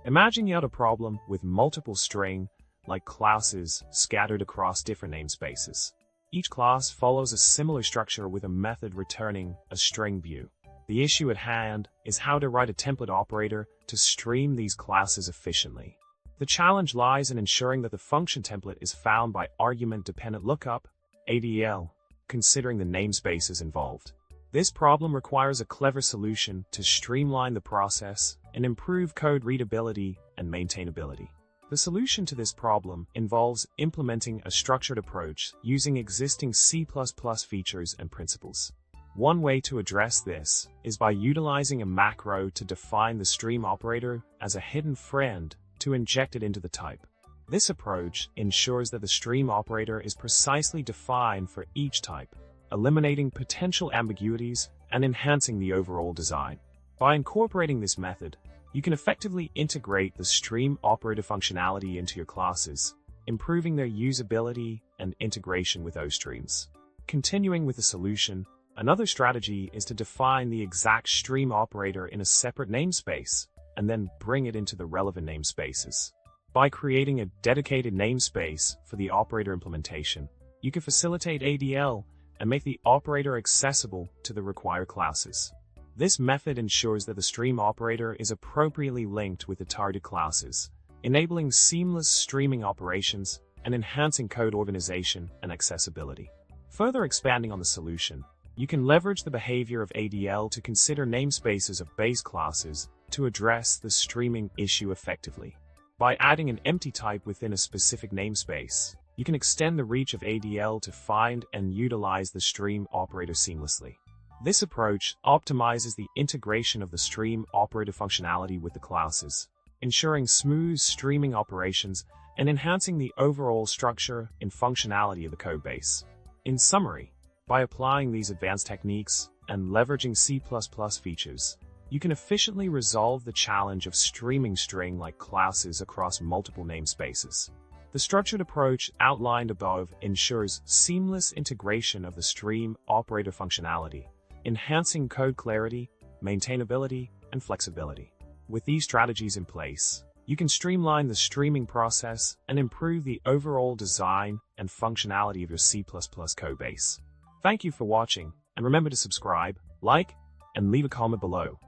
Imagine you had a problem with multiple string, like classes, scattered across different namespaces. Each class follows a similar structure with a method returning a string view. The issue at hand is how to write a template operator to stream these classes efficiently. The challenge lies in ensuring that the function template is found by argument-dependent-lookup, ADL, considering the namespaces involved. This problem requires a clever solution to streamline the process and improve code readability and maintainability. The solution to this problem involves implementing a structured approach using existing C++ features and principles. One way to address this is by utilizing a macro to define the stream operator as a hidden friend to inject it into the type. This approach ensures that the stream operator is precisely defined for each type, eliminating potential ambiguities and enhancing the overall design. By incorporating this method, you can effectively integrate the stream operator functionality into your classes, improving their usability and integration with ostreams. Continuing with the solution, another strategy is to define the exact stream operator in a separate namespace, and then bring it into the relevant namespaces. By creating a dedicated namespace for the operator implementation, you can facilitate ADL and make the operator accessible to the required classes. This method ensures that the stream operator is appropriately linked with the target classes, enabling seamless streaming operations and enhancing code organization and accessibility. Further expanding on the solution, you can leverage the behavior of ADL to consider namespaces of base classes to address the streaming issue effectively. By adding an empty type within a specific namespace, you can extend the reach of ADL to find and utilize the stream operator seamlessly. This approach optimizes the integration of the stream operator functionality with the classes, ensuring smooth streaming operations and enhancing the overall structure and functionality of the codebase. In summary, by applying these advanced techniques and leveraging C++ features, you can efficiently resolve the challenge of streaming string-like classes across multiple namespaces. The structured approach outlined above ensures seamless integration of the stream operator functionality, enhancing code clarity, maintainability, and flexibility. With these strategies in place, you can streamline the streaming process and improve the overall design and functionality of your C++ codebase. Thank you for watching, and remember to subscribe, like, and leave a comment below.